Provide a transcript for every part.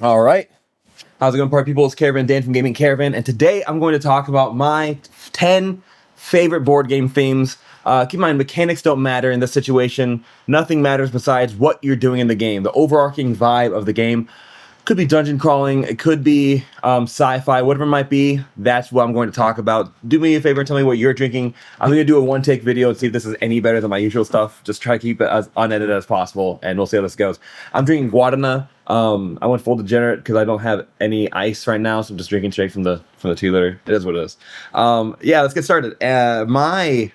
All right. How's it going, party people? It's Caravan Dan from Gaming Caravan, and today I'm going to talk about my 10 favorite board game themes. Keep in mind, mechanics don't matter in this situation. Nothing matters besides what you're doing in the game, the overarching vibe of the game. Could be dungeon crawling, it could be sci-fi, whatever it might be. That's what I'm going to talk about. Do me a favor and tell me what you're drinking. I'm going to do a one-take video and see if this is any better than my usual stuff. Just try to keep it as unedited as possible, and we'll see how this goes. I'm drinking Guadana. I went full degenerate because I don't have any ice right now, so I'm just drinking straight from the 2-liter. It is what it is. Yeah, let's get started. My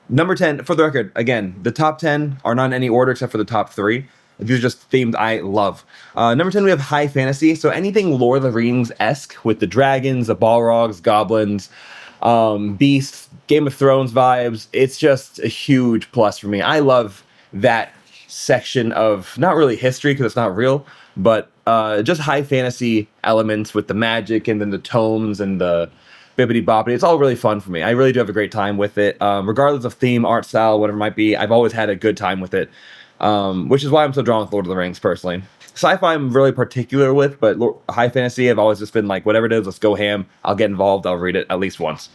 number 10, for the record, again, the top 10 are not in any order except for the top 3. These are just themes I love. Number 10, we have high fantasy. So anything Lord of the Rings-esque with the dragons, the Balrogs, goblins, beasts, Game of Thrones vibes. It's just a huge plus for me. I love that section of, not really history because it's not real, but just high fantasy elements with the magic and then the tomes and the bibbity boppity. It's all really fun for me. I really do have a great time with it. Regardless of theme, art style, whatever it might be, I've always had a good time with it. Which is why I'm so drawn with Lord of the Rings, personally. Sci-fi I'm really particular with, but high fantasy I've always just been like, whatever it is, let's go ham. I'll get involved. I'll read it at least once.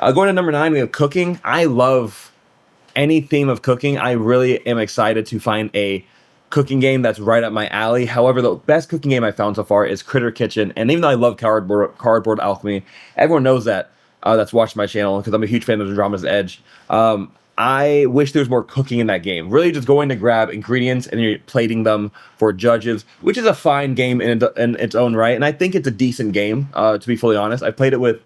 Going to number 9, we have cooking. I love any theme of cooking. I really am excited to find a cooking game that's right up my alley. However, the best cooking game I've found so far is Critter Kitchen. And even though I love cardboard alchemy, everyone knows that that's watched my channel because I'm a huge fan of the Drama's Edge. I wish there was more cooking in that game. Really just going to grab ingredients and you're plating them for judges, which is a fine game in its own right. And I think it's a decent game, to be fully honest. I played it with,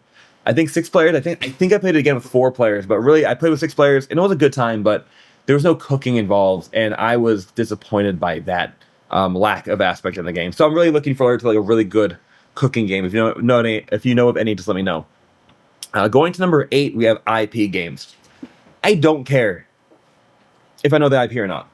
I think, 6 players. I think I played it again with 4 players. But really, I played with 6 players, and it was a good time, but there was no cooking involved. And I was disappointed by that lack of aspect in the game. So I'm really looking forward to like a really good cooking game. If you know of any, just let me know. Going to number 8, we have IP games. I don't care if I know the IP or not.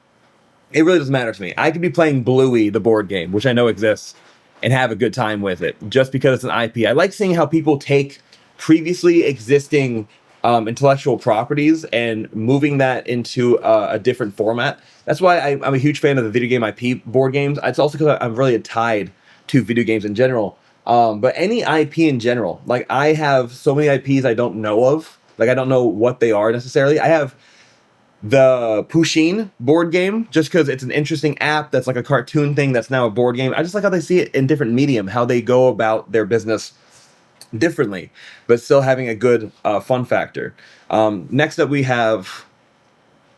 It really doesn't matter to me. I could be playing Bluey, the board game, which I know exists, and have a good time with it, just because it's an IP. I like seeing how people take previously existing intellectual properties and moving that into a different format. That's why I'm a huge fan of the video game IP board games. It's also because I'm really tied to video games in general. But any IP in general, like I have so many IPs I don't know of. Like, I don't know what they are necessarily. I have the Pusheen board game just because it's an interesting app that's like a cartoon thing that's now a board game. I just like how they see it in different medium, how they go about their business differently, but still having a good fun factor. Next up, we have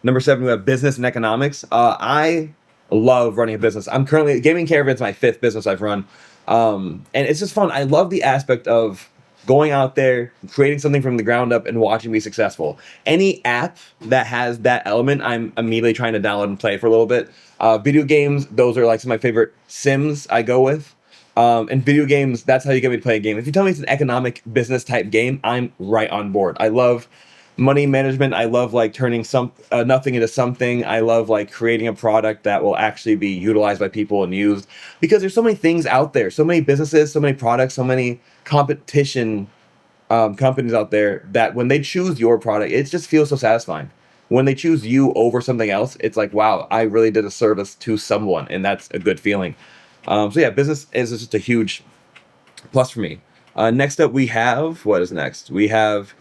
number 7, we have business and economics. I love running a business. I'm currently, Gaming Caravan is my 5th business I've run. And it's just fun. I love the aspect of going out there, creating something from the ground up, and watching me successful. Any app that has that element, I'm immediately trying to download and play for a little bit. Video games, those are like some of my favorite sims I go with. And video games, that's how you get me to play a game. If you tell me it's an economic business type game, I'm right on board. I love money management. I love like turning nothing into something. I love like creating a product that will actually be utilized by people and used, because there's so many things out there, so many businesses, so many products, so many competition companies out there that when they choose your product, it just feels so satisfying. When they choose you over something else, it's like, wow, I really did a service to someone, and that's a good feeling. So yeah, business is just a huge plus for me. Next up, we have, what is next? We have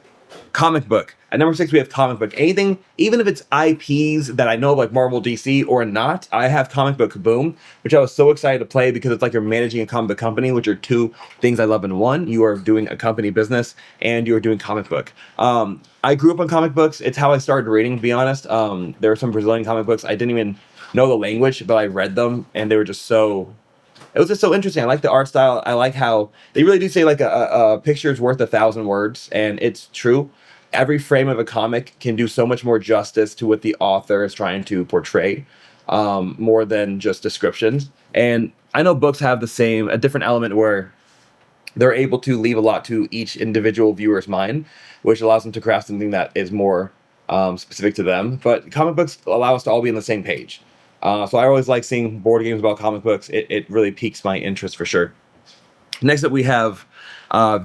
comic book. At number 6, we have comic book. Anything, even if it's IPs that I know of, like Marvel, DC, or not, I have comic book Boom, which I was so excited to play because it's like you're managing a comic book company, which are 2 things I love in one. You are doing a company business, and you're doing comic book. I grew up on comic books. It's how I started reading, to be honest. There were some Brazilian comic books. I didn't even know the language, but I read them, and they were just so... It was just so interesting. I like the art style. I like how they really do say like a picture is worth 1,000 words, and it's true. Every frame of a comic can do so much more justice to what the author is trying to portray, more than just descriptions. And I know books have a different element where they're able to leave a lot to each individual viewer's mind, which allows them to craft something that is more specific to them. But comic books allow us to all be on the same page. So I always like seeing board games about comic books. It really piques my interest for sure. Next up, we have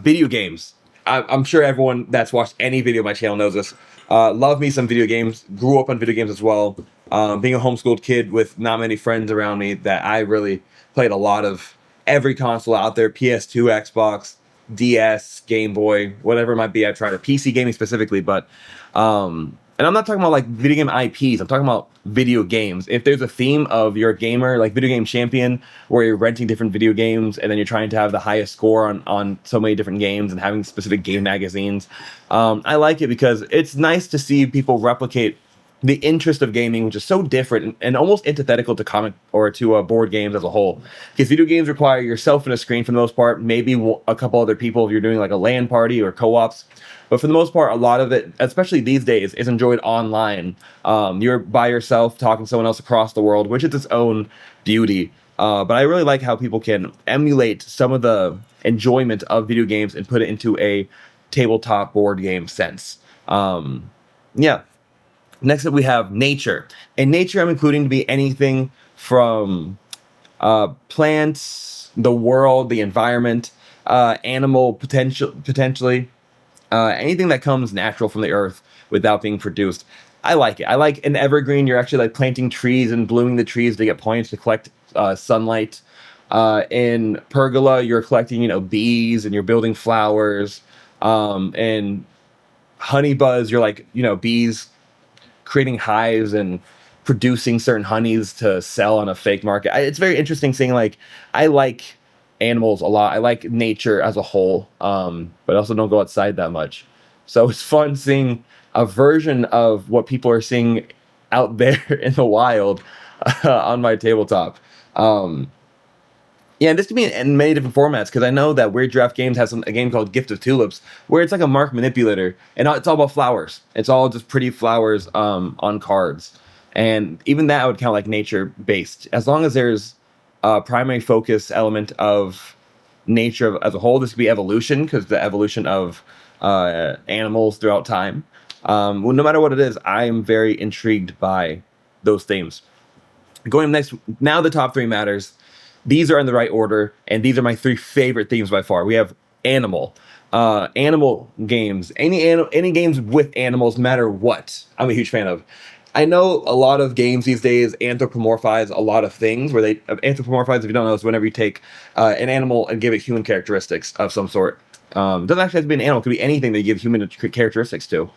video games. I'm sure everyone that's watched any video on my channel knows this. Love me some video games. Grew up on video games as well. Being a homeschooled kid with not many friends around me, that I really played a lot of every console out there: PS2, Xbox, DS, Game Boy, whatever it might be. I tried it. PC gaming specifically, but and I'm not talking about like video game IPs. I'm talking about video games. If there's a theme of you're a gamer, like Video Game Champion, where you're renting different video games and then you're trying to have the highest score on so many different games and having specific game magazines, I like it because it's nice to see people replicate the interest of gaming, which is so different and almost antithetical to comic or to board games as a whole. Because video games require yourself and a screen for the most part, maybe a couple other people if you're doing like a LAN party or co-ops. But for the most part, a lot of it, especially these days, is enjoyed online. You're by yourself talking to someone else across the world, which is its own beauty. But I really like how people can emulate some of the enjoyment of video games and put it into a tabletop board game sense. Yeah. Next up, we have nature. And nature, I'm including to be anything from plants, the world, the environment, animal potentially, anything that comes natural from the earth without being produced. I like it. I like in evergreen, you're actually like planting trees and blooming the trees to get points to collect sunlight. In pergola, you're collecting, bees and you're building flowers. And honey buzz, you're like, bees creating hives and producing certain honeys to sell on a fake market. It's very interesting seeing like I like animals a lot. I like nature as a whole, but I also don't go outside that much. So it's fun seeing a version of what people are seeing out there in the wild on my tabletop. Yeah, and this can be in many different formats because I know that Weird Giraffe Games has a game called Gift of Tulips where it's like a mark manipulator and it's all about flowers. It's all just pretty flowers on cards. And even that I would count like nature based. As long as there's a primary focus element of nature as a whole, this could be evolution because the evolution of animals throughout time. Well, no matter what it is, I am very intrigued by those themes. Going next, now the top three matters. These are in the right order, and these are my three favorite themes by far. We have animal games, any games with animals, no matter what. I'm a huge fan of. I know a lot of games these days anthropomorphize a lot of things. Where they anthropomorphize, if you don't know, is whenever you take an animal and give it human characteristics of some sort. Doesn't actually have to be an animal; it could be anything that you give human characteristics to.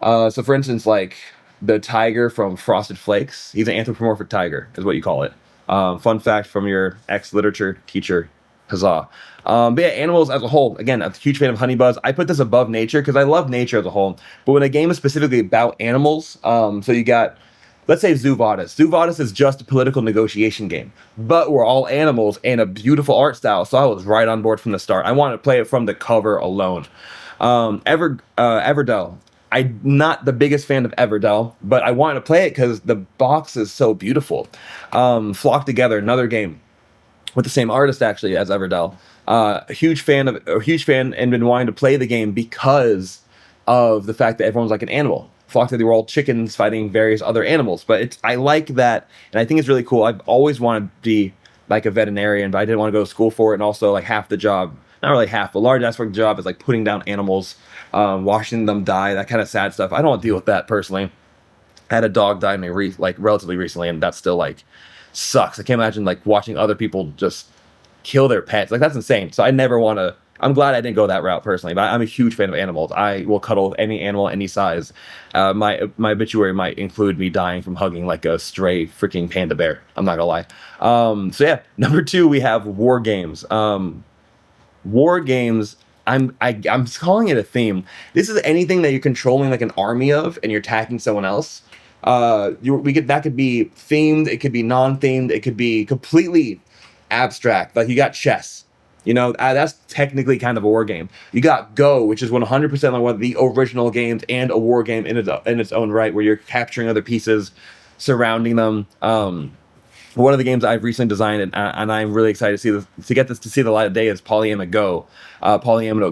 So, for instance, like the tiger from Frosted Flakes, he's an anthropomorphic tiger, is what you call it. Fun fact from your ex-literature teacher, huzzah. But yeah, animals as a whole, again, I'm a huge fan of Honey Buzz. I put this above nature because I love nature as a whole. But when a game is specifically about animals, so you got, let's say Zoo Vadis. Zoo Vadis is just a political negotiation game, but we're all animals and a beautiful art style. So I was right on board from the start. I wanted to play it from the cover alone. Everdell. I'm not the biggest fan of Everdell, but I wanted to play it because the box is so beautiful. Flock Together, another game with the same artist actually as Everdell. A huge fan and been wanting to play the game because of the fact that everyone's like an animal. Flock Together, we're all chickens fighting various other animals. But I like that, and I think it's really cool. I've always wanted to be like a veterinarian, but I didn't want to go to school for it, and also like half the job, not really half, but a large aspect of the job is like putting down animals, watching them die, that kind of sad stuff. I don't want to deal with that personally. I had a dog die relatively recently, and that still like sucks. I can't imagine like watching other people just kill their pets. Like that's insane. So I never want to. I'm glad I didn't go that route personally, but I'm a huge fan of animals. I will cuddle with any animal, any size. My obituary might include me dying from hugging like a stray freaking panda bear. I'm not gonna lie. So yeah, number 2 we have war games. War games. I'm calling it a theme. This is anything that you're controlling like an army of, and you're attacking someone else. That could be themed. It could be non-themed. It could be completely abstract. Like you got chess. That's technically kind of a war game. You got Go, which is 100% like one of the original games and a war game in its own right, where you're capturing other pieces, surrounding them. One of the games I've recently designed, and I'm really excited to get this to see the light of day, is Polyamino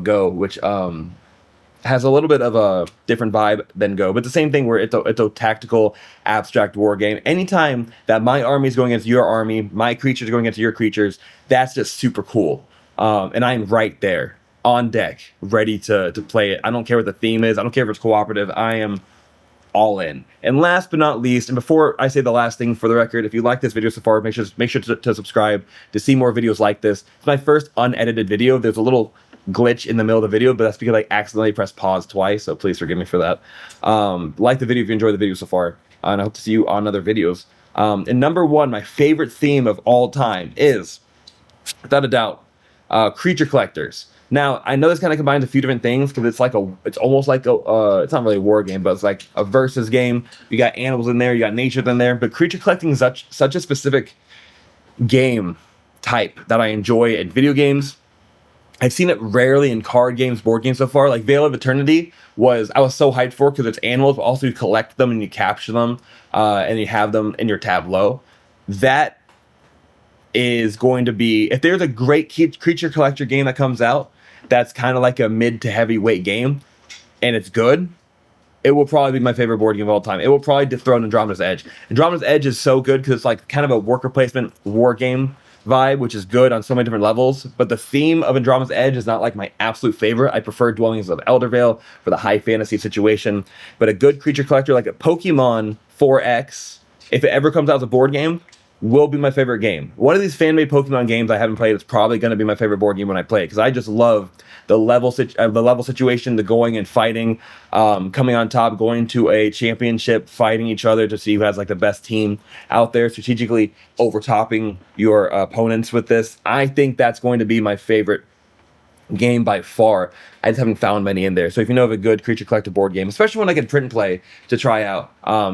Go, which has a little bit of a different vibe than Go, but the same thing where it's a tactical, abstract war game. Anytime that my army is going against your army, my creatures are going against your creatures, that's just super cool. And I'm right there on deck, ready to play it. I don't care what the theme is. I don't care if it's cooperative. I am all in. And last but not least, and before I say the last thing, for the record, if you like this video so far, make sure to subscribe to see more videos like this. It's my first unedited video. There's a little glitch in the middle of the video, but that's because I accidentally pressed pause twice, so please forgive me for that. Like the video if you enjoyed the video so far, and I hope to see you on other videos. And number one, my favorite theme of all time is, without a doubt, creature collectors. Now, I know this kind of combines a few different things because it's almost like it's not really a war game, but it's like a versus game. You got animals in there, you got nature in there, but creature collecting is such a specific game type that I enjoy in video games. I've seen it rarely in card games, board games so far. Like Veil of Eternity I was so hyped for because it's animals, but also you collect them and you capture them, and you have them in your tableau. That is going to be, if there's a great creature collector game that comes out that's kind of like a mid to heavyweight game and it's good, it will probably be my favorite board game of all time. It will probably dethrone Andromeda's Edge. Andromeda's Edge is so good because it's like kind of a worker placement war game vibe, which is good on so many different levels. But the theme of Andromeda's Edge is not like my absolute favorite. I prefer Dwellings of Eldervale for the high fantasy situation. But a good creature collector like a Pokemon 4X, if it ever comes out as a board game, will be my favorite game. One of these fan-made Pokemon games I haven't played is probably going to be my favorite board game when I play it, because I just love the level situation, the going and fighting, coming on top, going to a championship, fighting each other to see who has like the best team out there, strategically overtopping your opponents with this. I think that's going to be my favorite game by far. I just haven't found many in there. So if you know of a good creature collector board game, especially one I can print and play to try out,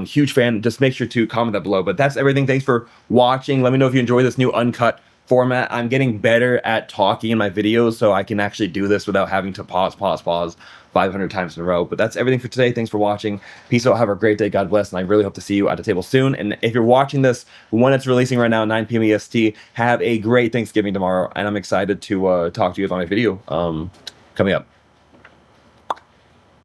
huge fan, just make sure to comment that below. But that's everything. Thanks for watching. Let me know if you enjoy this new uncut format. I'm getting better at talking in my videos, so I can actually do this without having to pause 500 times in a row. But that's everything for today. Thanks for watching. Peace out. Have a great day. God bless. And I really hope to see you at the table soon. And if you're watching this when it's releasing right now, 9 p.m. EST, have a great Thanksgiving tomorrow. And I'm excited to talk to you about my video coming up.